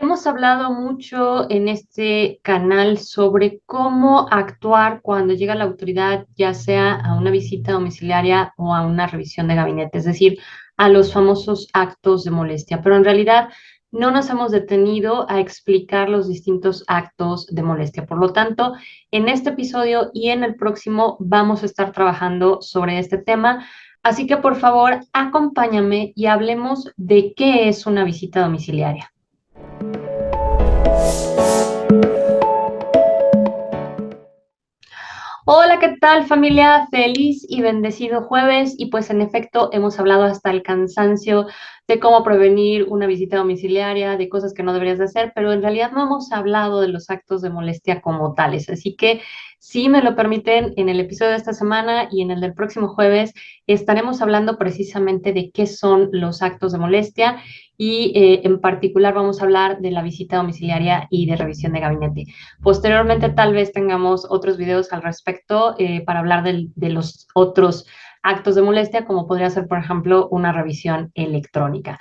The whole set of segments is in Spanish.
Hemos hablado mucho en este canal sobre cómo actuar cuando llega la autoridad, ya sea a una visita domiciliaria o a una revisión de gabinete, es decir, a los famosos actos de molestia. Pero en realidad no nos hemos detenido a explicar los distintos actos de molestia. Por lo tanto, en este episodio y en el próximo vamos a estar trabajando sobre este tema. Así que por favor, acompáñame y hablemos de qué es una visita domiciliaria. Hola, ¿qué tal familia? Feliz y bendecido jueves. Y pues en efecto hemos hablado hasta el cansancio de cómo prevenir una visita domiciliaria, de cosas que no deberías de hacer, pero en realidad no hemos hablado de los actos de molestia como tales. Así que si me lo permiten, en el episodio de esta semana y en el del próximo jueves estaremos hablando precisamente de qué son los actos de molestia y en particular vamos a hablar de la visita domiciliaria y de revisión de gabinete. Posteriormente, tal vez tengamos otros videos al respecto para hablar de los otros actos de molestia, como podría ser, por ejemplo, una revisión electrónica.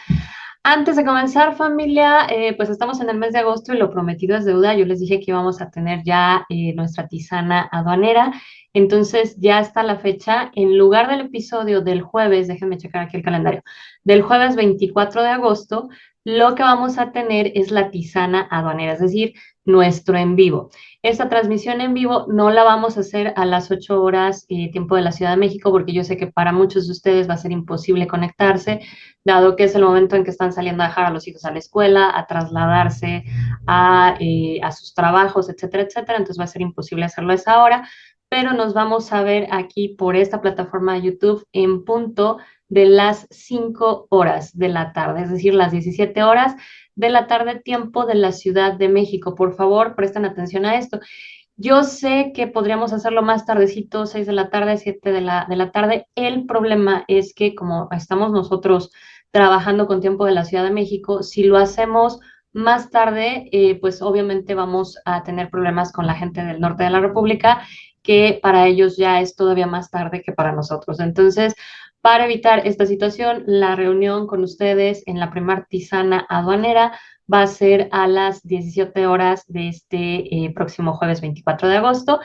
Antes de comenzar, familia, pues estamos en el mes de agosto y lo prometido es deuda. Yo les dije que íbamos a tener ya nuestra tisana aduanera. Entonces ya está la fecha. En lugar del episodio del jueves, déjenme checar aquí el calendario, del jueves 24 de agosto, lo que vamos a tener es la tisana aduanera, es decir, nuestro en vivo. Esta transmisión en vivo no la vamos a hacer a las 8 horas tiempo de la Ciudad de México, porque yo sé que para muchos de ustedes va a ser imposible conectarse, dado que es el momento en que están saliendo a dejar a los hijos a la escuela, a trasladarse a sus trabajos, etcétera, etcétera. Entonces va a ser imposible hacerlo a esa hora, pero nos vamos a ver aquí por esta plataforma de YouTube en punto de las 5 horas de la tarde, es decir, las 17 horas de la tarde, tiempo de la Ciudad de México. Por favor, presten atención a esto. Yo sé que podríamos hacerlo más tardecito, 6 de la tarde, 7 de la tarde. El problema es que como estamos nosotros trabajando con tiempo de la Ciudad de México, si lo hacemos más tarde, pues obviamente vamos a tener problemas con la gente del norte de la República, que para ellos ya es todavía más tarde que para nosotros. Entonces, para evitar esta situación, la reunión con ustedes en la primera tisana aduanera va a ser a las 17 horas de este próximo jueves 24 de agosto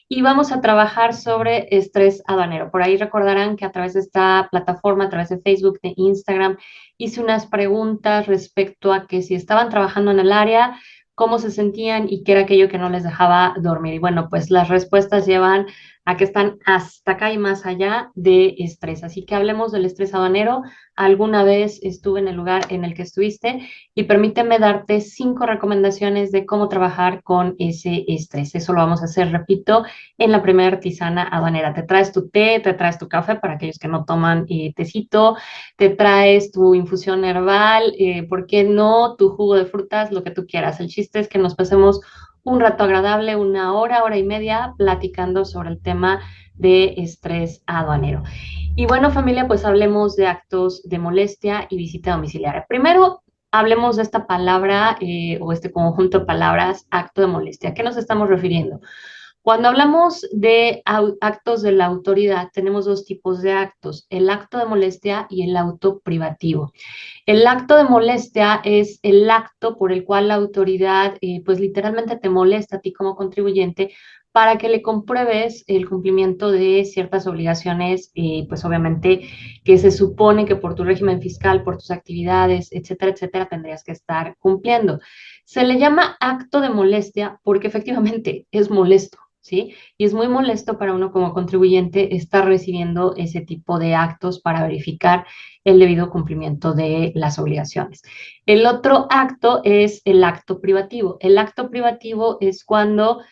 y vamos a trabajar sobre estrés aduanero. Por ahí recordarán que a través de esta plataforma, a través de Facebook, de Instagram, hice unas preguntas respecto a que si estaban trabajando en el área, cómo se sentían y qué era aquello que no les dejaba dormir. Y bueno, pues las respuestas llevan a que están hasta acá y más allá de estrés. Así que hablemos del estrés aduanero. Alguna vez estuve en el lugar en el que estuviste y permíteme darte 5 recomendaciones de cómo trabajar con ese estrés. Eso lo vamos a hacer, repito, en la primera tisana aduanera. Te traes tu té, te traes tu café para aquellos que no toman tecito, te traes tu infusión herbal, ¿por qué no? Tu jugo de frutas, lo que tú quieras. El chiste es que nos pasemos un rato agradable, una hora, hora y media, platicando sobre el tema de estrés aduanero. Y bueno, familia, pues hablemos de actos de molestia y visita domiciliaria. Primero, hablemos de esta palabra o este conjunto de palabras, acto de molestia. ¿A qué nos estamos refiriendo? Cuando hablamos de actos de la autoridad, tenemos dos tipos de actos, el acto de molestia y el acto privativo. El acto de molestia es el acto por el cual la autoridad, pues literalmente te molesta a ti como contribuyente para que le compruebes el cumplimiento de ciertas obligaciones, pues obviamente que se supone que por tu régimen fiscal, por tus actividades, etcétera, etcétera, tendrías que estar cumpliendo. Se le llama acto de molestia porque efectivamente es molesto. ¿Sí? Y es muy molesto para uno como contribuyente estar recibiendo ese tipo de actos para verificar el debido cumplimiento de las obligaciones. El otro acto es el acto privativo. El acto privativo es cuando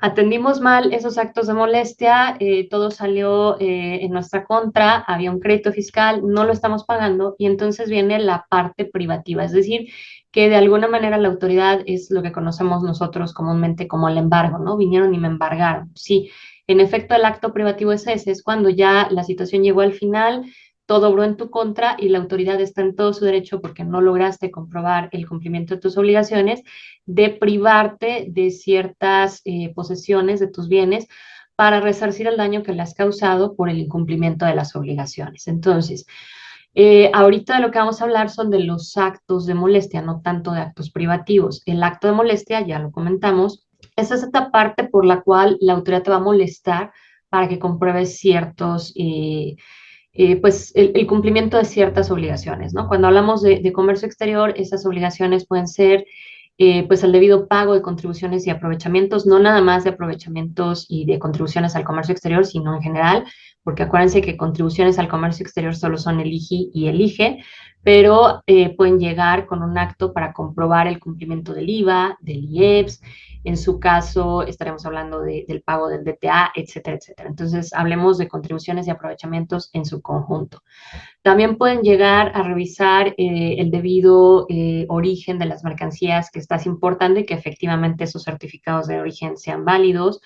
atendimos mal esos actos de molestia, todo salió en nuestra contra, había un crédito fiscal, no lo estamos pagando y entonces viene la parte privativa, es decir, que de alguna manera la autoridad es lo que conocemos nosotros comúnmente como el embargo, ¿no? Vinieron y me embargaron. Sí, en efecto el acto privativo es ese, es cuando ya la situación llegó al final, todo obró en tu contra y la autoridad está en todo su derecho porque no lograste comprobar el cumplimiento de tus obligaciones de privarte de ciertas posesiones de tus bienes para resarcir el daño que le has causado por el incumplimiento de las obligaciones. Entonces, Ahorita de lo que vamos a hablar son de los actos de molestia, no tanto de actos privativos. El acto de molestia, ya lo comentamos, es esta parte por la cual la autoridad te va a molestar para que compruebes ciertos, pues el cumplimiento de ciertas obligaciones, ¿no? Cuando hablamos de comercio exterior, esas obligaciones pueden ser pues el debido pago de contribuciones y aprovechamientos, no nada más de aprovechamientos y de contribuciones al comercio exterior, sino en general, porque acuérdense que contribuciones al comercio exterior solo son el IGI y el IGE, pero pueden llegar con un acto para comprobar el cumplimiento del IVA, del IEPS, en su caso estaremos hablando del pago del DTA, etcétera, etcétera. Entonces, hablemos de contribuciones y aprovechamientos en su conjunto. También pueden llegar a revisar el debido origen de las mercancías que estás importando y que efectivamente esos certificados de origen sean válidos.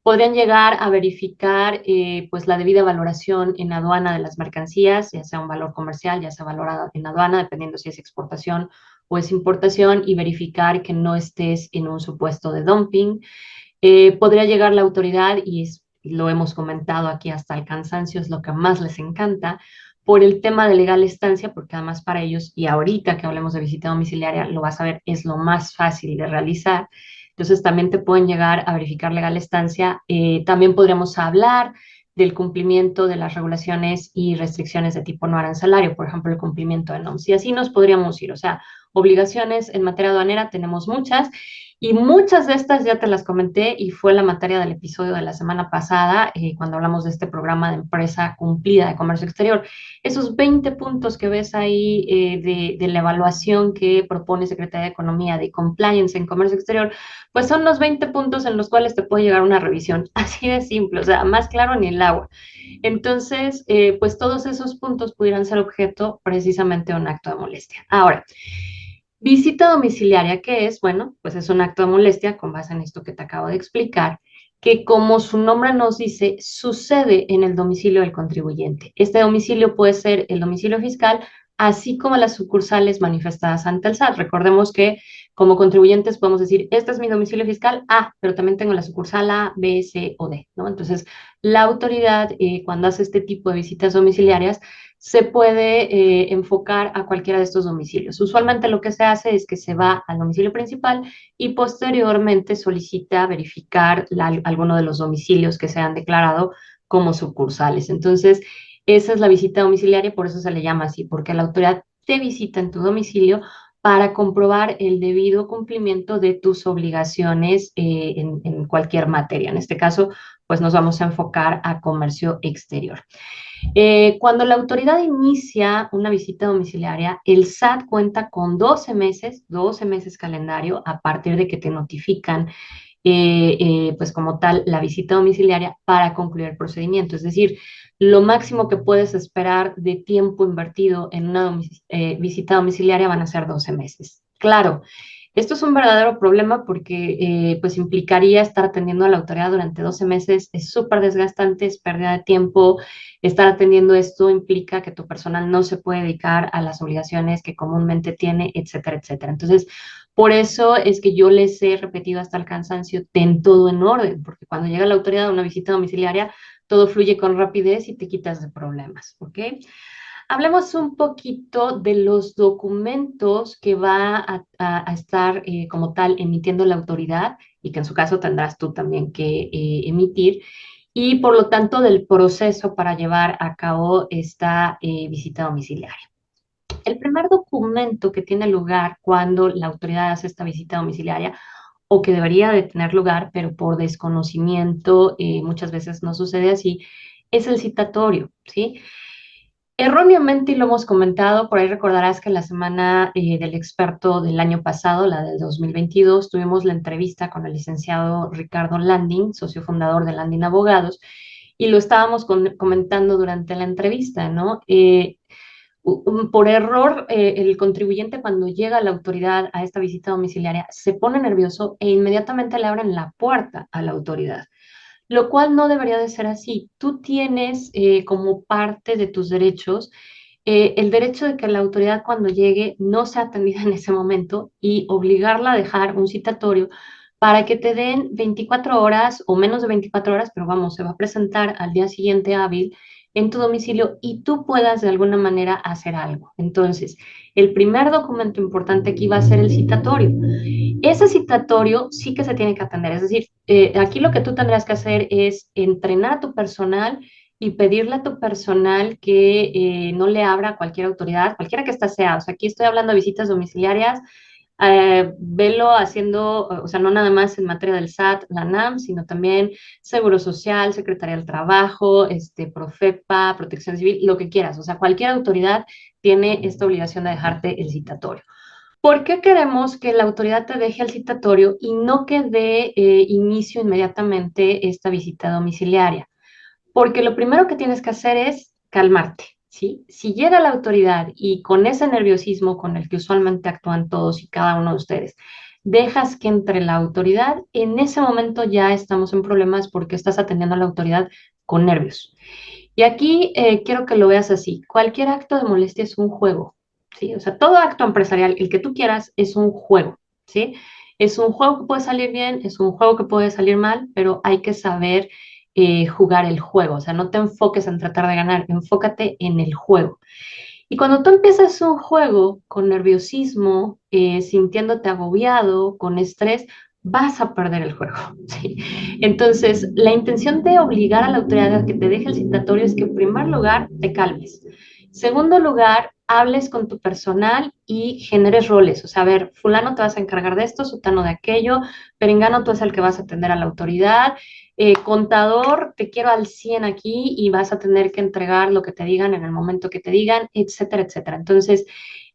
Podrían llegar a verificar pues la debida valoración en aduana de las mercancías, ya sea un valor comercial, ya sea valorado en aduana, dependiendo si es exportación o es importación, y verificar que no estés en un supuesto de dumping. Podría llegar la autoridad, y lo hemos comentado aquí hasta el cansancio, es lo que más les encanta, por el tema de legal estancia, porque además para ellos, y ahorita que hablemos de visita domiciliaria, lo vas a ver, es lo más fácil de realizar. Entonces también te pueden llegar a verificar legal estancia. También podríamos hablar del cumplimiento de las regulaciones y restricciones de tipo no arancelario, por ejemplo, el cumplimiento de NOMS. Y así nos podríamos ir. O sea, obligaciones en materia aduanera tenemos muchas, y muchas de estas ya te las comenté y fue la materia del episodio de la semana pasada, cuando hablamos de este programa de empresa cumplida de comercio exterior. Esos 20 puntos que ves ahí de la evaluación que propone Secretaría de Economía de compliance en comercio exterior, pues son los 20 puntos en los cuales te puede llegar una revisión. Así de simple, o sea, más claro ni el agua. Entonces, pues todos esos puntos pudieran ser objeto precisamente de un acto de molestia. Ahora, visita domiciliaria, ¿qué es? Bueno, pues es un acto de molestia con base en esto que te acabo de explicar, que como su nombre nos dice, sucede en el domicilio del contribuyente. Este domicilio puede ser el domicilio fiscal, así como las sucursales manifestadas ante el SAT. Recordemos que como contribuyentes podemos decir, este es mi domicilio fiscal, pero también tengo la sucursal A, B, C o D, ¿no? Entonces, la autoridad, cuando hace este tipo de visitas domiciliarias, se puede enfocar a cualquiera de estos domicilios. Usualmente lo que se hace es que se va al domicilio principal y posteriormente solicita verificar alguno de los domicilios que se han declarado como sucursales. Entonces, esa es la visita domiciliaria, por eso se le llama así, porque la autoridad te visita en tu domicilio para comprobar el debido cumplimiento de tus obligaciones en cualquier materia. En este caso, pues nos vamos a enfocar a comercio exterior. Cuando la autoridad inicia una visita domiciliaria, el SAT cuenta con 12 meses calendario a partir de que te notifican, pues como tal, la visita domiciliaria para concluir el procedimiento. Es decir, lo máximo que puedes esperar de tiempo invertido en una visita domiciliaria van a ser 12 meses. Claro, esto es un verdadero problema porque pues implicaría estar atendiendo a la autoridad durante 12 meses, es súper desgastante, es pérdida de tiempo. Estar atendiendo esto implica que tu personal no se puede dedicar a las obligaciones que comúnmente tiene, etcétera, etcétera. Entonces, por eso es que yo les he repetido hasta el cansancio, ten todo en orden, porque cuando llega la autoridad a una visita domiciliaria, todo fluye con rapidez y te quitas de problemas, ¿ok? Hablemos un poquito de los documentos que va a estar como tal emitiendo la autoridad y que en su caso tendrás tú también que emitir, y por lo tanto del proceso para llevar a cabo esta visita domiciliaria. El primer documento que tiene lugar cuando la autoridad hace esta visita domiciliaria, o que debería de tener lugar, pero por desconocimiento muchas veces no sucede así, es el citatorio, ¿sí? Erróneamente, y lo hemos comentado, por ahí recordarás que la semana del experto del año pasado, la del 2022, tuvimos la entrevista con el licenciado Ricardo Landing, socio fundador de Landing Abogados, y lo estábamos comentando durante la entrevista, ¿no? Por error, el contribuyente cuando llega a la autoridad a esta visita domiciliaria se pone nervioso e inmediatamente le abren la puerta a la autoridad, lo cual no debería de ser así. Tú tienes como parte de tus derechos el derecho de que la autoridad cuando llegue no sea atendida en ese momento y obligarla a dejar un citatorio para que te den 24 horas o menos de 24 horas, pero vamos, se va a presentar al día siguiente hábil en tu domicilio y tú puedas de alguna manera hacer algo. Entonces, el primer documento importante aquí va a ser el citatorio. Ese citatorio sí que se tiene que atender, es decir, aquí lo que tú tendrás que hacer es entrenar a tu personal y pedirle a tu personal que no le abra a cualquier autoridad, cualquiera que ésta sea. O sea, aquí estoy hablando de visitas domiciliarias, velo haciendo, o sea, no nada más en materia del SAT, la NAM, sino también Seguro Social, Secretaría del Trabajo, Profepa, Protección Civil, lo que quieras. O sea, cualquier autoridad tiene esta obligación de dejarte el citatorio. ¿Por qué queremos que la autoridad te deje el citatorio y no que dé inicio inmediatamente esta visita domiciliaria? Porque lo primero que tienes que hacer es calmarte, ¿sí? Si llega la autoridad y con ese nerviosismo con el que usualmente actúan todos y cada uno de ustedes, dejas que entre la autoridad, en ese momento ya estamos en problemas porque estás atendiendo a la autoridad con nervios. Y aquí quiero que lo veas así. Cualquier acto de molestia es un juego, ¿sí? O sea, todo acto empresarial, el que tú quieras, es un juego, ¿sí? Es un juego que puede salir bien, es un juego que puede salir mal, pero hay que saber jugar el juego. O sea, no te enfoques en tratar de ganar, enfócate en el juego. Y cuando tú empiezas un juego con nerviosismo, sintiéndote agobiado, con estrés, vas a perder el juego. ¿Sí? Entonces, la intención de obligar a la autoridad a que te deje el citatorio es que, en primer lugar, te calmes. Segundo lugar, hables con tu personal y generes roles. O sea, a ver, fulano te vas a encargar de esto, sutano de aquello, perengano tú es el que vas a atender a la autoridad, contador, te quiero al 100 aquí y vas a tener que entregar lo que te digan en el momento que te digan, etcétera, etcétera. Entonces,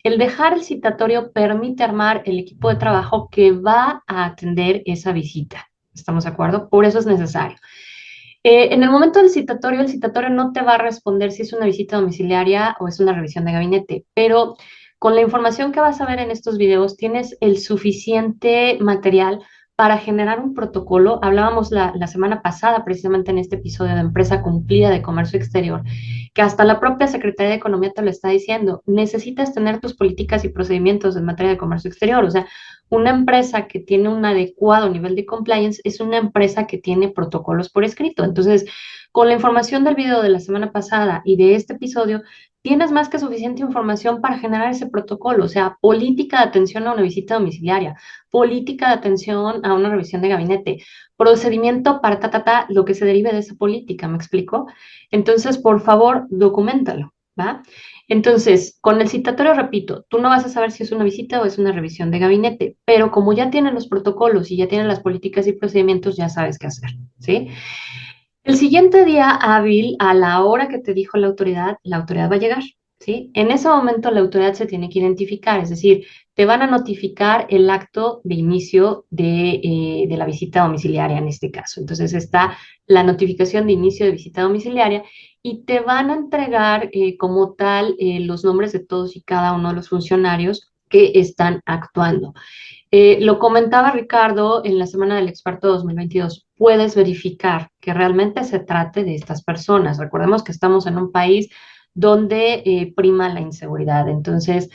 el dejar el citatorio permite armar el equipo de trabajo que va a atender esa visita. ¿Estamos de acuerdo? Por eso es necesario. En el momento del citatorio, el citatorio no te va a responder si es una visita domiciliaria o es una revisión de gabinete, pero con la información que vas a ver en estos videos tienes el suficiente material para generar un protocolo. Hablábamos la semana pasada, precisamente en este episodio de Empresa Cumplida de Comercio Exterior, que hasta la propia Secretaría de Economía te lo está diciendo. Necesitas tener tus políticas y procedimientos en materia de comercio exterior. O sea, una empresa que tiene un adecuado nivel de compliance es una empresa que tiene protocolos por escrito. Entonces, con la información del video de la semana pasada y de este episodio, tienes más que suficiente información para generar ese protocolo, o sea, política de atención a una visita domiciliaria, política de atención a una revisión de gabinete, procedimiento para lo que se derive de esa política, ¿me explico? Entonces, por favor, documentalo, ¿va? Entonces, con el citatorio, repito, tú no vas a saber si es una visita o es una revisión de gabinete, pero como ya tienen los protocolos y ya tienen las políticas y procedimientos, ya sabes qué hacer, ¿sí? El siguiente día hábil, a la hora que te dijo la autoridad va a llegar, ¿sí? En ese momento la autoridad se tiene que identificar, es decir, te van a notificar el acto de inicio de la visita domiciliaria en este caso. Entonces está la notificación de inicio de visita domiciliaria y te van a entregar como tal los nombres de todos y cada uno de los funcionarios que están actuando. Lo comentaba Ricardo en la Semana del Experto 2022. Puedes verificar que realmente se trate de estas personas. Recordemos que estamos en un país donde prima la inseguridad. Entonces,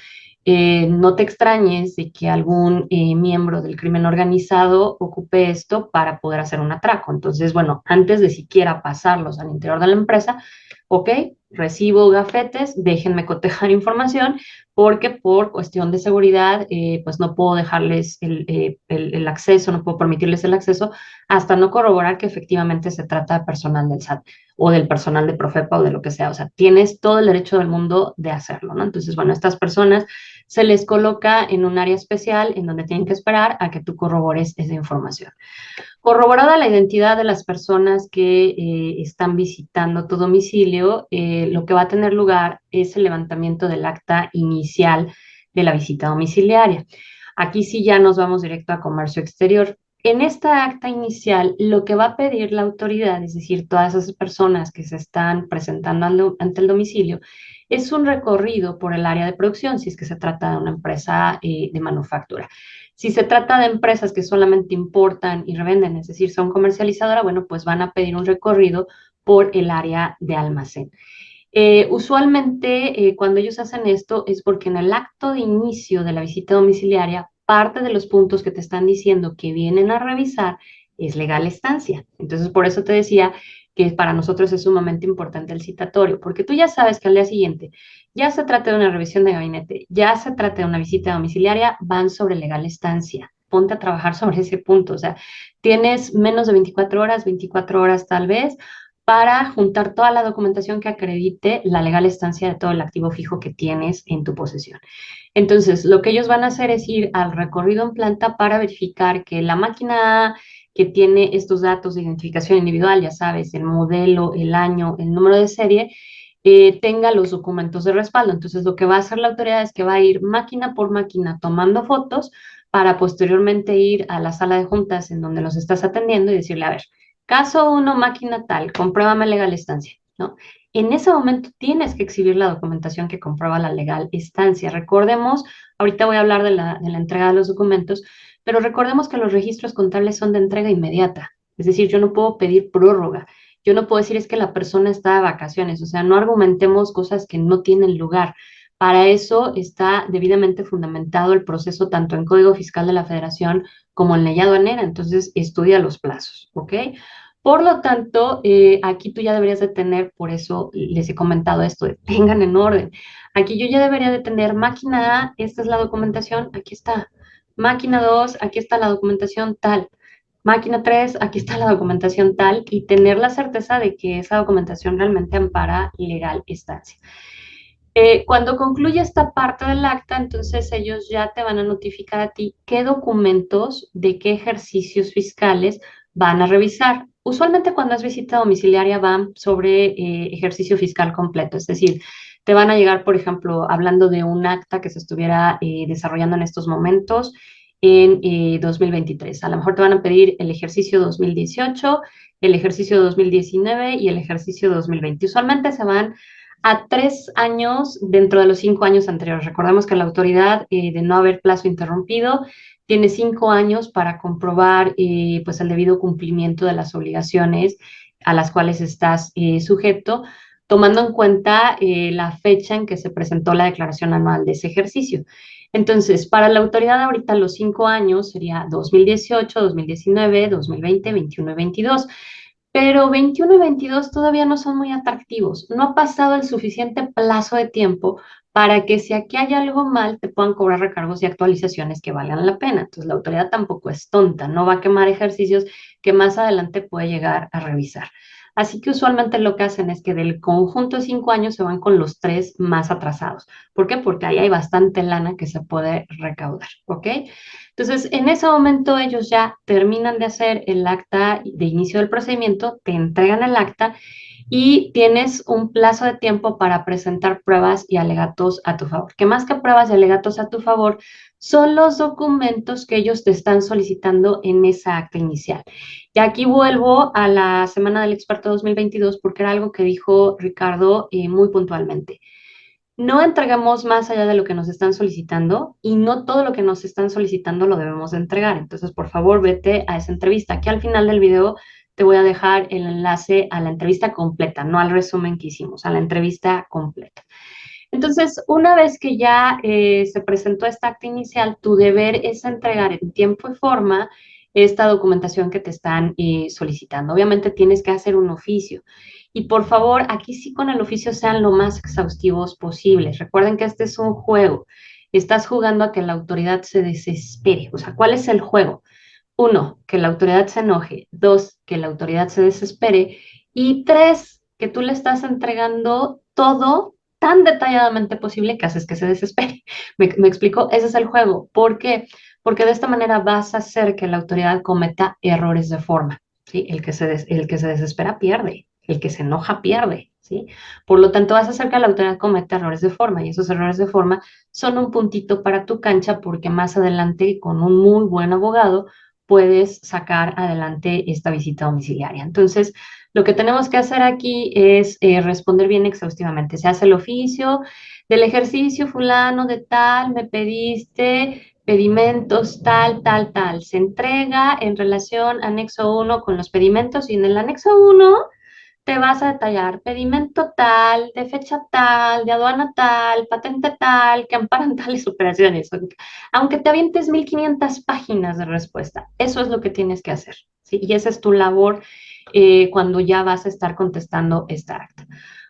no te extrañes de que algún miembro del crimen organizado ocupe esto para poder hacer un atraco. Entonces, bueno, antes de siquiera pasarlos al interior de la empresa, ok, recibo gafetes, déjenme cotejar información porque por cuestión de seguridad, pues no puedo dejarles el acceso, no puedo permitirles el acceso hasta no corroborar que efectivamente se trata de personal del SAT o del personal de Profepa o de lo que sea. O sea, tienes todo el derecho del mundo de hacerlo, ¿no? Entonces, bueno, estas personas se les coloca en un área especial en donde tienen que esperar a que tú corrobores esa información. Corroborada la identidad de las personas que están visitando tu domicilio, lo que va a tener lugar es el levantamiento del acta inicial de la visita domiciliaria. Aquí sí ya nos vamos directo a comercio exterior. En esta acta inicial, lo que va a pedir la autoridad, es decir, todas esas personas que se están presentando ante el domicilio, es un recorrido por el área de producción, si es que se trata de una empresa de manufactura. Si se trata de empresas que solamente importan y revenden, es decir, son comercializadoras, bueno, pues van a pedir un recorrido por el área de almacén. Usualmente, cuando ellos hacen esto es porque en el acto de inicio de la visita domiciliaria, parte de los puntos que te están diciendo que vienen a revisar es legal estancia. Entonces, por eso te decía que para nosotros es sumamente importante el citatorio, porque tú ya sabes que al día siguiente, ya se trate de una revisión de gabinete, ya se trate de una visita domiciliaria, van sobre legal estancia. Ponte a trabajar sobre ese punto. O sea, tienes menos de 24 horas tal vez, para juntar toda la documentación que acredite la legal estancia de todo el activo fijo que tienes en tu posesión. Entonces, lo que ellos van a hacer es ir al recorrido en planta para verificar que la máquina que tiene estos datos de identificación individual, ya sabes, el modelo, el año, el número de serie, tenga los documentos de respaldo. Entonces, lo que va a hacer la autoridad es que va a ir máquina por máquina tomando fotos para posteriormente ir a la sala de juntas en donde los estás atendiendo y decirle, a ver, caso uno, máquina tal, compruébame legal estancia, ¿no? En ese momento tienes que exhibir la documentación que comprueba la legal estancia. Recordemos, ahorita voy a hablar de la entrega de los documentos, pero recordemos que los registros contables son de entrega inmediata. Es decir, yo no puedo pedir prórroga. Yo no puedo decir es que la persona está de vacaciones. O sea, no argumentemos cosas que no tienen lugar. Para eso está debidamente fundamentado el proceso tanto en Código Fiscal de la Federación como en Ley Aduanera. Entonces, estudia los plazos, ¿ok? Por lo tanto, aquí tú ya deberías de tener, por eso les he comentado esto, de tengan en orden. Aquí yo ya debería de tener máquina A, esta es la documentación, aquí está. Máquina 2, aquí está la documentación tal. Máquina 3, aquí está la documentación tal, y tener la certeza de que esa documentación realmente ampara legal estancia. Cuando concluye esta parte del acta, entonces ellos ya te van a notificar a ti qué documentos de qué ejercicios fiscales van a revisar. Usualmente cuando es visita domiciliaria van sobre ejercicio fiscal completo, es decir, te van a llegar, por ejemplo, hablando de un acta que se estuviera desarrollando en estos momentos en 2023. A lo mejor te van a pedir el ejercicio 2018, el ejercicio 2019 y el ejercicio 2020. Usualmente se van a 3 años dentro de los 5 años anteriores. Recordemos que la autoridad, de no haber plazo interrumpido, tiene 5 años para comprobar pues el debido cumplimiento de las obligaciones a las cuales estás sujeto, tomando en cuenta la fecha en que se presentó la declaración anual de ese ejercicio. Entonces, para la autoridad ahorita los 5 años sería 2018, 2019, 2020, 21 y 22. Pero 21 y 22 todavía no son muy atractivos. No ha pasado el suficiente plazo de tiempo para que si aquí hay algo mal, te puedan cobrar recargos y actualizaciones que valgan la pena. Entonces, la autoridad tampoco es tonta, no va a quemar ejercicios que más adelante puede llegar a revisar. Así que usualmente lo que hacen es que del conjunto de 5 años se van con los 3 más atrasados. ¿Por qué? Porque ahí hay bastante lana que se puede recaudar, ¿ok? Entonces, en ese momento ellos ya terminan de hacer el acta de inicio del procedimiento, te entregan el acta y tienes un plazo de tiempo para presentar pruebas y alegatos a tu favor. Que más que pruebas y alegatos a tu favor, son los documentos que ellos te están solicitando en esa acta inicial. Y aquí vuelvo a la Semana del Experto 2022 porque era algo que dijo Ricardo muy puntualmente. No entregamos más allá de lo que nos están solicitando y no todo lo que nos están solicitando lo debemos de entregar. Entonces, por favor, vete a esa entrevista. Aquí al final del video te voy a dejar el enlace a la entrevista completa, no al resumen que hicimos, a la entrevista completa. Entonces, una vez que ya se presentó esta acta inicial, tu deber es entregar en tiempo y forma esta documentación que te están solicitando. Obviamente tienes que hacer un oficio. Y por favor, aquí sí con el oficio sean lo más exhaustivos posibles. Recuerden que este es un juego. Estás jugando a que la autoridad se desespere. O sea, ¿cuál es el juego? Uno, que la autoridad se enoje. Dos, que la autoridad se desespere. Y tres, que tú le estás entregando todo tan detalladamente posible que haces que se desespere. ¿Me explico? Ese es el juego. ¿Por qué? Porque de esta manera vas a hacer que la autoridad cometa errores de forma. ¿Sí? El que se desespera pierde. El que se enoja pierde. ¿Sí? Por lo tanto, vas a hacer que la autoridad cometa errores de forma. Y esos errores de forma son un puntito para tu cancha porque más adelante, con un muy buen abogado, puedes sacar adelante esta visita domiciliaria. Entonces, lo que tenemos que hacer aquí es responder bien exhaustivamente. Se hace el oficio del ejercicio fulano de tal, me pediste pedimentos tal, tal, tal. Se entrega en relación anexo 1 con los pedimentos y en el anexo 1 te vas a detallar pedimento tal, de fecha tal, de aduana tal, patente tal, que amparan tales operaciones. Aunque te avientes 1500 páginas de respuesta, eso es lo que tienes que hacer, ¿sí? Y esa es tu labor cuando ya vas a estar contestando esta acta.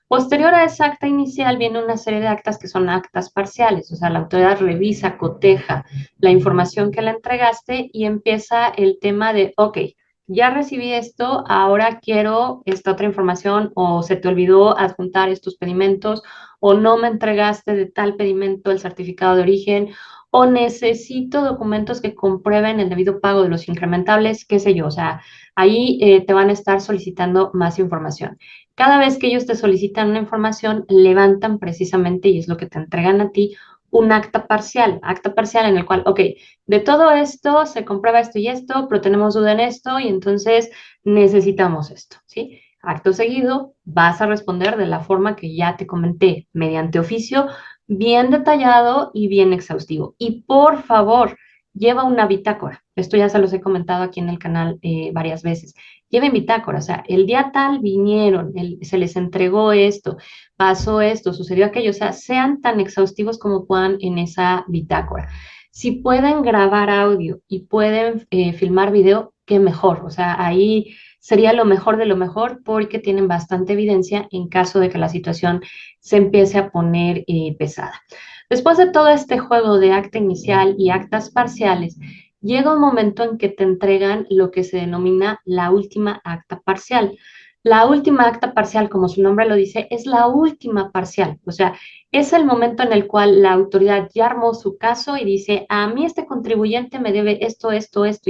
Posterior a esa acta inicial viene una serie de actas que son actas parciales, o sea, la autoridad revisa, coteja la información que le entregaste y empieza el tema de, ok, ya recibí esto, ahora quiero esta otra información o se te olvidó adjuntar estos pedimentos o no me entregaste de tal pedimento el certificado de origen o necesito documentos que comprueben el debido pago de los incrementables, qué sé yo, o sea, ahí te van a estar solicitando más información. Cada vez que ellos te solicitan una información, levantan precisamente, y es lo que te entregan a ti, un acta parcial en el cual, ok, de todo esto se comprueba esto y esto, pero tenemos duda en esto y entonces necesitamos esto, ¿sí? Acto seguido, vas a responder de la forma que ya te comenté, mediante oficio, bien detallado y bien exhaustivo. Y por favor, lleva una bitácora. Esto ya se los he comentado aquí en el canal varias veces. Lleven bitácora, o sea, el día tal vinieron, se les entregó esto, pasó esto, sucedió aquello, o sea, sean tan exhaustivos como puedan en esa bitácora. Si pueden grabar audio y pueden filmar video, qué mejor, o sea, ahí sería lo mejor de lo mejor porque tienen bastante evidencia en caso de que la situación se empiece a poner pesada. Después de todo este juego de acta inicial y actas parciales, llega un momento en que te entregan lo que se denomina la última acta parcial. La última acta parcial, como su nombre lo dice, es la última parcial. O sea, es el momento en el cual la autoridad ya armó su caso y dice, a mí este contribuyente me debe esto, esto, esto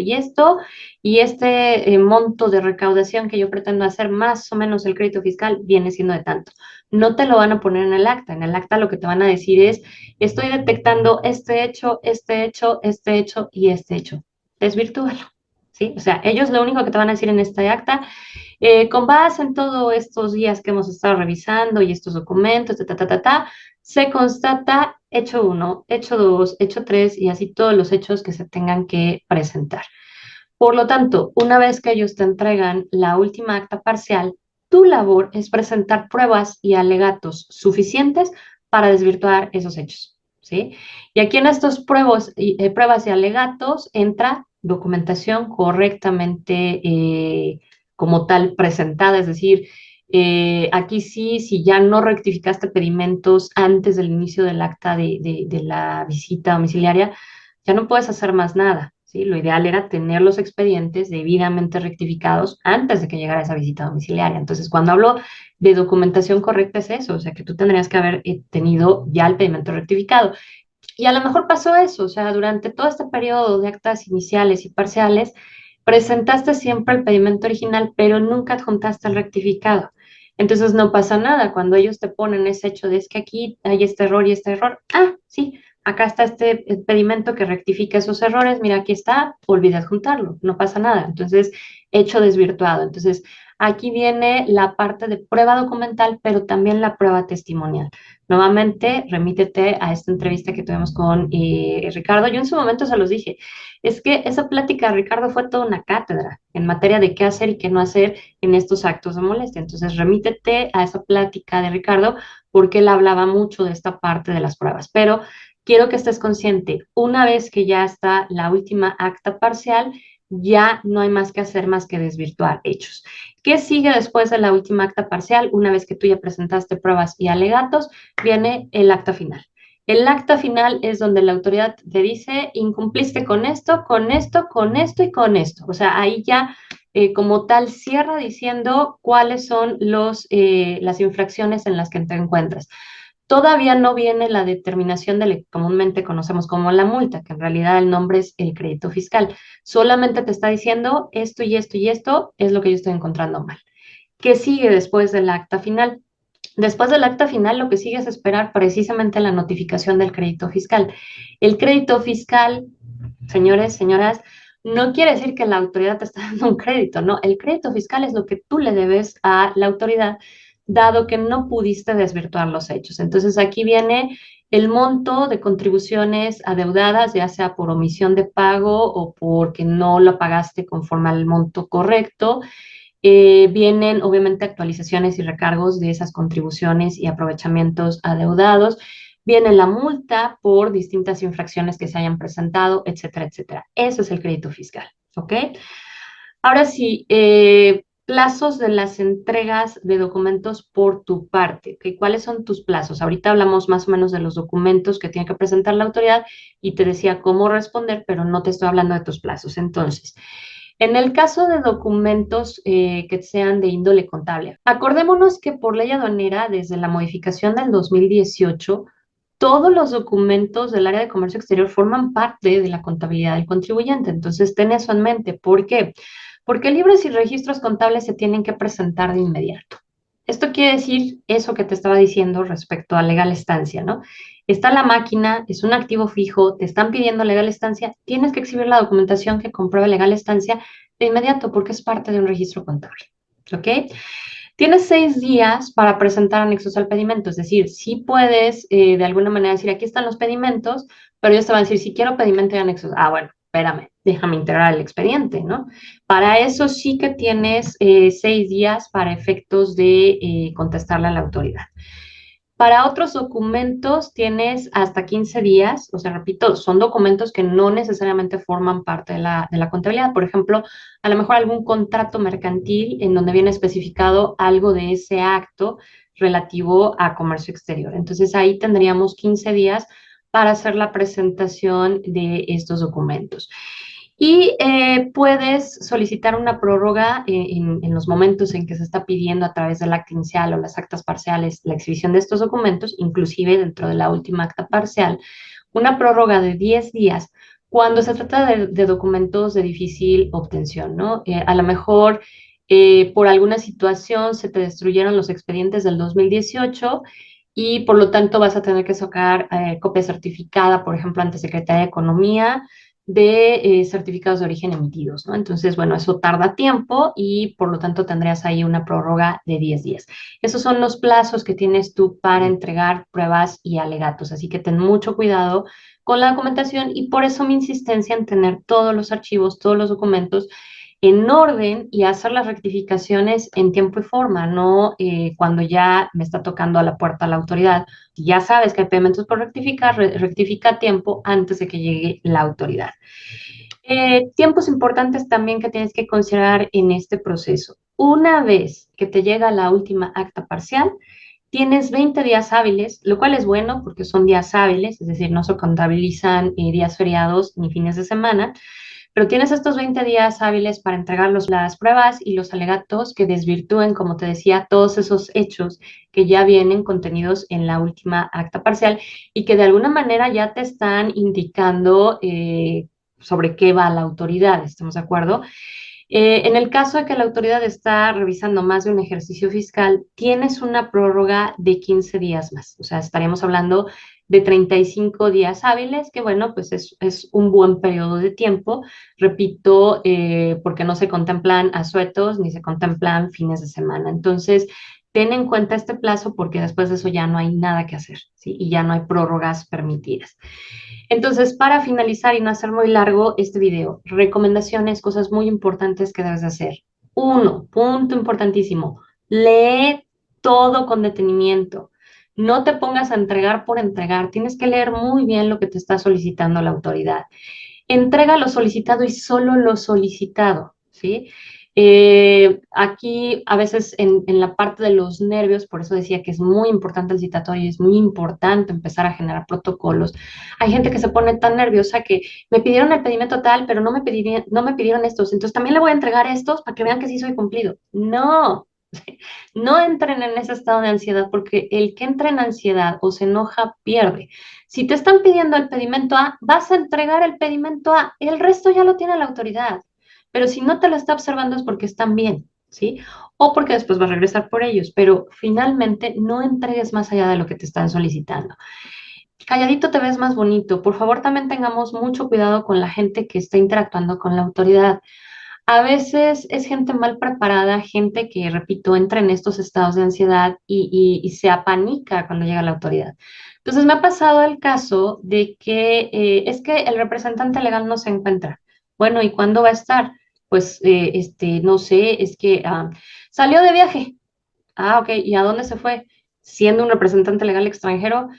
y este monto de recaudación que yo pretendo hacer, más o menos el crédito fiscal, viene siendo de tanto. No te lo van a poner en el acta. En el acta lo que te van a decir es, estoy detectando este hecho, este hecho, este hecho y este hecho. Desvirtúalo. ¿Sí? O sea, ellos lo único que te van a decir en este acta, con base en todos estos días que hemos estado revisando y estos documentos, se constata hecho 1, hecho 2, hecho 3 y así todos los hechos que se tengan que presentar. Por lo tanto, una vez que ellos te entregan la última acta parcial, tu labor es presentar pruebas y alegatos suficientes para desvirtuar esos hechos, ¿sí? Y aquí en estos pruebas y alegatos entra documentación correctamente como tal presentada, es decir, aquí sí, si ya no rectificaste pedimentos antes del inicio del acta de la visita domiciliaria, ya no puedes hacer más nada, ¿sí? Lo ideal era tener los expedientes debidamente rectificados antes de que llegara esa visita domiciliaria. Entonces, cuando hablo de documentación correcta es eso, o sea, que tú tendrías que haber tenido ya el pedimento rectificado. Y a lo mejor pasó eso, o sea, durante todo este periodo de actas iniciales y parciales, presentaste siempre el pedimento original, pero nunca adjuntaste el rectificado. Entonces no pasa nada cuando ellos te ponen ese hecho de es que aquí hay este error y este error. Ah, sí, acá está este pedimento que rectifica esos errores. Mira, aquí está, olvidé adjuntarlo, no pasa nada. Entonces, hecho desvirtuado. Entonces, aquí viene la parte de prueba documental, pero también la prueba testimonial. Nuevamente, remítete a esta entrevista que tuvimos con Ricardo. Yo en su momento se los dije, es que esa plática, Ricardo, fue toda una cátedra en materia de qué hacer y qué no hacer en estos actos de molestia. Entonces, remítete a esa plática de Ricardo porque él hablaba mucho de esta parte de las pruebas. Pero quiero que estés consciente, una vez que ya está la última acta parcial, ya no hay más que hacer más que desvirtuar hechos. ¿Qué sigue después de la última acta parcial? Una vez que tú ya presentaste pruebas y alegatos, viene el acta final. El acta final es donde la autoridad te dice, incumpliste con esto, con esto, con esto y con esto. O sea, ahí ya como tal cierra diciendo cuáles son las infracciones en las que te encuentras. Todavía no viene la determinación de lo que comúnmente conocemos como la multa, que en realidad el nombre es el crédito fiscal. Solamente te está diciendo esto y esto y esto es lo que yo estoy encontrando mal. ¿Qué sigue después del acta final? Después del acta final, lo que sigue es esperar precisamente la notificación del crédito fiscal. El crédito fiscal, señores, señoras, no quiere decir que la autoridad te está dando un crédito, no. El crédito fiscal es lo que tú le debes a la autoridad, dado que no pudiste desvirtuar los hechos. Entonces, aquí viene el monto de contribuciones adeudadas, ya sea por omisión de pago o porque no lo pagaste conforme al monto correcto. Vienen obviamente actualizaciones y recargos de esas contribuciones y aprovechamientos adeudados. Viene la multa por distintas infracciones que se hayan presentado, etcétera, etcétera. Eso es el crédito fiscal, ¿ok? Ahora sí, plazos de las entregas de documentos por tu parte. ¿Ok? ¿Cuáles son tus plazos? Ahorita hablamos más o menos de los documentos que tiene que presentar la autoridad y te decía cómo responder, pero no te estoy hablando de tus plazos. Entonces, en el caso de documentos que sean de índole contable, acordémonos que por ley aduanera, desde la modificación del 2018, todos los documentos del área de comercio exterior forman parte de la contabilidad del contribuyente. Entonces, ten eso en mente. ¿Por qué? Porque libros y registros contables se tienen que presentar de inmediato. Esto quiere decir eso que te estaba diciendo respecto a legal estancia, ¿no? Está la máquina, es un activo fijo, te están pidiendo legal estancia, tienes que exhibir la documentación que compruebe legal estancia de inmediato porque es parte de un registro contable, ¿ok? Tienes 6 días para presentar anexos al pedimento, es decir, sí puedes de alguna manera decir, aquí están los pedimentos, pero ellos te van a decir, si quiero pedimento y anexos, bueno, espérame, déjame integrar el expediente, ¿no? Para eso sí que tienes 6 días para efectos de contestarle a la autoridad. Para otros documentos tienes hasta 15 días, o sea, repito, son documentos que no necesariamente forman parte de la contabilidad. Por ejemplo, a lo mejor algún contrato mercantil en donde viene especificado algo de ese acto relativo a comercio exterior. Entonces ahí tendríamos 15 días para hacer la presentación de estos documentos. Y puedes solicitar una prórroga en los momentos en que se está pidiendo a través del acta inicial o las actas parciales la exhibición de estos documentos, inclusive dentro de la última acta parcial, una prórroga de 10 días cuando se trata de documentos de difícil obtención, ¿no? A lo mejor por alguna situación se te destruyeron los expedientes del 2018 y por lo tanto vas a tener que sacar copia certificada, por ejemplo, ante Secretaría de Economía de certificados de origen emitidos, ¿no? Entonces, bueno, eso tarda tiempo y por lo tanto tendrías ahí una prórroga de 10 días. Esos son los plazos que tienes tú para entregar pruebas y alegatos, así que ten mucho cuidado con la documentación y por eso mi insistencia en tener todos los archivos, todos los documentos en orden y hacer las rectificaciones en tiempo y forma, no cuando ya me está tocando a la puerta la autoridad. Si ya sabes que hay pagamentos por rectificar, rectifica a tiempo antes de que llegue la autoridad. Tiempos importantes también que tienes que considerar en este proceso. Una vez que te llega la última acta parcial, tienes 20 días hábiles, lo cual es bueno porque son días hábiles, es decir, no se contabilizan días feriados ni fines de semana, pero tienes estos 20 días hábiles para entregar las pruebas y los alegatos que desvirtúen, como te decía, todos esos hechos que ya vienen contenidos en la última acta parcial y que de alguna manera ya te están indicando sobre qué va la autoridad, ¿estamos de acuerdo? En el caso de que la autoridad está revisando más de un ejercicio fiscal, tienes una prórroga de 15 días más. O sea, estaríamos hablando de 35 días hábiles, que bueno, pues es un buen periodo de tiempo. Repito, porque no se contemplan asuetos ni se contemplan fines de semana. Entonces, ten en cuenta este plazo porque después de eso ya no hay nada que hacer, ¿sí? Y ya no hay prórrogas permitidas. Entonces, para finalizar y no hacer muy largo este video, recomendaciones, cosas muy importantes que debes de hacer. Uno, punto importantísimo, lee todo con detenimiento. No te pongas a entregar por entregar, tienes que leer muy bien lo que te está solicitando la autoridad. Entrega lo solicitado y solo lo solicitado, ¿sí? Aquí a veces en la parte de los nervios, por eso decía que es muy importante el citatorio, es muy importante empezar a generar protocolos. Hay gente que se pone tan nerviosa que me pidieron el pedimento tal, pero no me pidieron estos, entonces también le voy a entregar estos para que vean que sí soy cumplido. No, no entren en ese estado de ansiedad porque el que entra en ansiedad o se enoja pierde. Si te están pidiendo el pedimento A, vas a entregar el pedimento A, el resto ya lo tiene la autoridad. Pero si no te lo está observando es porque están bien, ¿sí? O porque después va a regresar por ellos, pero finalmente no entregues más allá de lo que te están solicitando. Calladito te ves más bonito. Por favor, también tengamos mucho cuidado con la gente que está interactuando con la autoridad. A veces es gente mal preparada, gente que, repito, entra en estos estados de ansiedad y se apanica cuando llega la autoridad. Entonces me ha pasado el caso de que es que el representante legal no se encuentra. Bueno, ¿y cuándo va a estar? Pues, no sé, es que salió de viaje. Ok, ¿y a dónde se fue? Siendo un representante legal extranjero,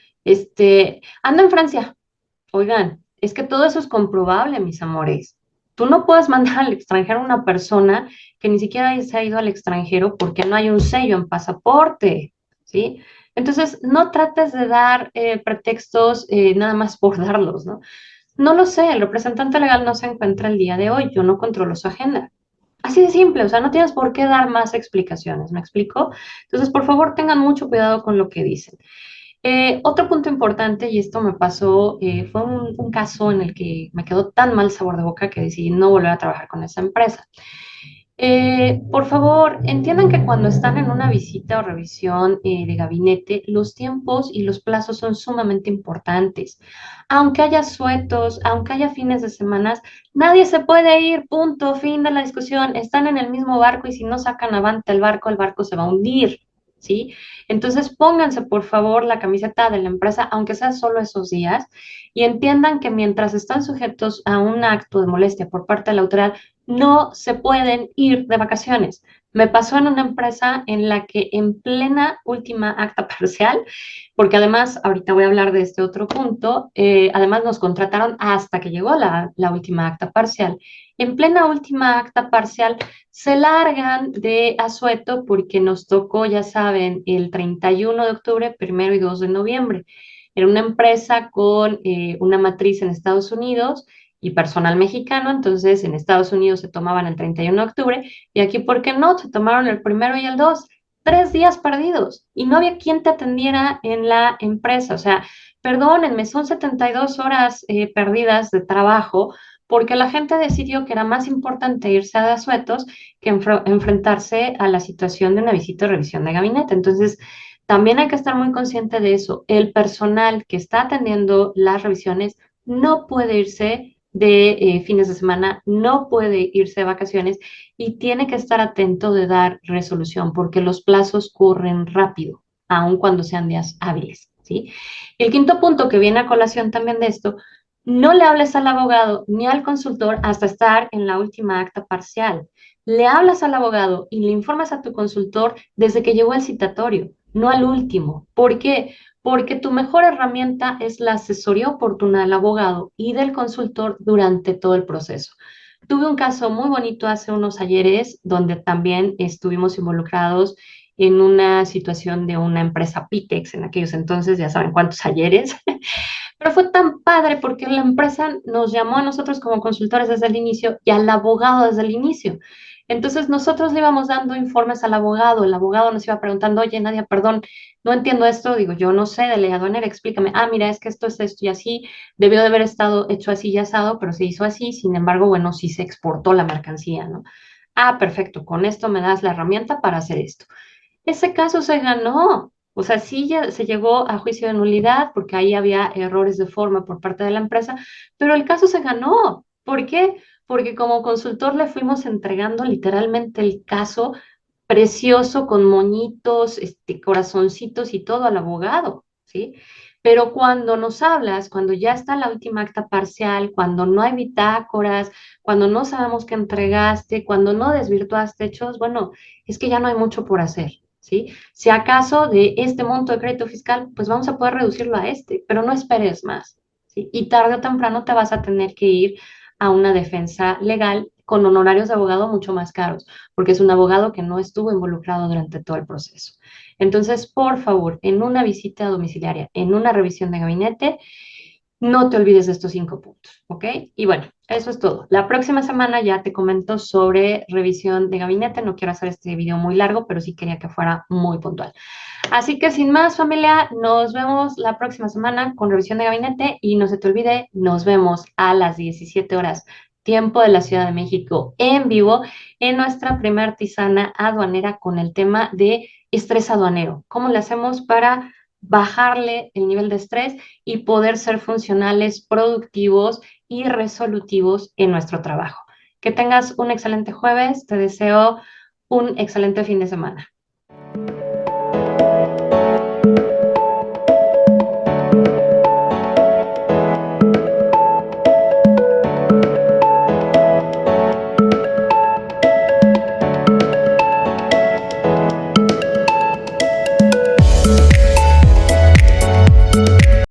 anda en Francia. Oigan, es que todo eso es comprobable, mis amores. Tú no puedes mandar al extranjero a una persona que ni siquiera se ha ido al extranjero porque no hay un sello en pasaporte, ¿sí? Entonces, no trates de dar pretextos nada más por darlos, ¿no? No lo sé, el representante legal no se encuentra el día de hoy, yo no controlo su agenda. Así de simple, o sea, no tienes por qué dar más explicaciones, ¿me explico? Entonces, por favor, tengan mucho cuidado con lo que dicen. Otro punto importante, y esto me pasó, fue un caso en el que me quedó tan mal sabor de boca que decidí no volver a trabajar con esa empresa. Por favor, entiendan que cuando están en una visita o revisión de gabinete, los tiempos y los plazos son sumamente importantes. Aunque haya suetos, aunque haya fines de semana, nadie se puede ir, punto, fin de la discusión. Están en el mismo barco y si no sacan avante el barco se va a hundir, ¿sí? Entonces pónganse, por favor, la camiseta de la empresa, aunque sea solo esos días, y entiendan que mientras están sujetos a un acto de molestia por parte de la autoridad, no se pueden ir de vacaciones. Me pasó en una empresa en la que en plena última acta parcial, porque además, ahorita voy a hablar de este otro punto, además nos contrataron hasta que llegó la última acta parcial. En plena última acta parcial se largan de asueto porque nos tocó, ya saben, el 31 de octubre, 1 y 2 de noviembre. Era una empresa con una matriz en Estados Unidos y personal mexicano, entonces en Estados Unidos se tomaban el 31 de octubre y aquí, ¿por qué no? Se tomaron el 1 y el 2, 3 días perdidos y no había quien te atendiera en la empresa. O sea, perdónenme, son 72 horas perdidas de trabajo porque la gente decidió que era más importante irse a asuetos que enfrentarse a la situación de una visita o revisión de gabinete. Entonces, también hay que estar muy consciente de eso. El personal que está atendiendo las revisiones no puede irse de fines de semana, no puede irse de vacaciones y tiene que estar atento de dar resolución porque los plazos corren rápido, aun cuando sean días hábiles, ¿sí? El quinto punto que viene a colación también de esto, no le hables al abogado ni al consultor hasta estar en la última acta parcial. Le hablas al abogado y le informas a tu consultor desde que llegó el citatorio, no al último. ¿Por qué? Porque tu mejor herramienta es la asesoría oportuna del abogado y del consultor durante todo el proceso. Tuve un caso muy bonito hace unos ayeres donde también estuvimos involucrados en una situación de una empresa Pitex en aquellos entonces, ya saben cuántos ayeres, pero fue tan padre porque la empresa nos llamó a nosotros como consultores desde el inicio y al abogado desde el inicio. Entonces nosotros le íbamos dando informes al abogado, el abogado nos iba preguntando, oye Nadia, perdón, no entiendo esto, digo, yo no sé, de ley aduanera, explícame, mira, es que esto es esto y así, debió de haber estado hecho así y asado, pero se hizo así, sin embargo, bueno, sí se exportó la mercancía, ¿no? Perfecto, con esto me das la herramienta para hacer esto. Ese caso se ganó, o sea, sí ya se llegó a juicio de nulidad porque ahí había errores de forma por parte de la empresa, pero el caso se ganó. ¿Por qué? Porque como consultor le fuimos entregando literalmente el caso precioso con moñitos, corazoncitos y todo al abogado, ¿sí? Pero cuando nos hablas, cuando ya está la última acta parcial, cuando no hay bitácoras, cuando no sabemos qué entregaste, cuando no desvirtuaste hechos, bueno, es que ya no hay mucho por hacer, ¿sí? Si acaso de este monto de crédito fiscal, pues vamos a poder reducirlo a este, pero no esperes más, ¿sí? Y tarde o temprano te vas a tener que ir a una defensa legal con honorarios de abogado mucho más caros, porque es un abogado que no estuvo involucrado durante todo el proceso. Entonces, por favor, en una visita domiciliaria, en una revisión de gabinete, no te olvides de estos 5 puntos, ¿ok? Y bueno, eso es todo. La próxima semana ya te comento sobre revisión de gabinete. No quiero hacer este video muy largo, pero sí quería que fuera muy puntual. Así que sin más, familia, nos vemos la próxima semana con revisión de gabinete y no se te olvide, nos vemos a las 17 horas, tiempo de la Ciudad de México, en vivo, en nuestra primera tisana aduanera con el tema de estrés aduanero. ¿Cómo le hacemos para bajarle el nivel de estrés y poder ser funcionales, productivos y resolutivos en nuestro trabajo? Que tengas un excelente jueves. Te deseo un excelente fin de semana.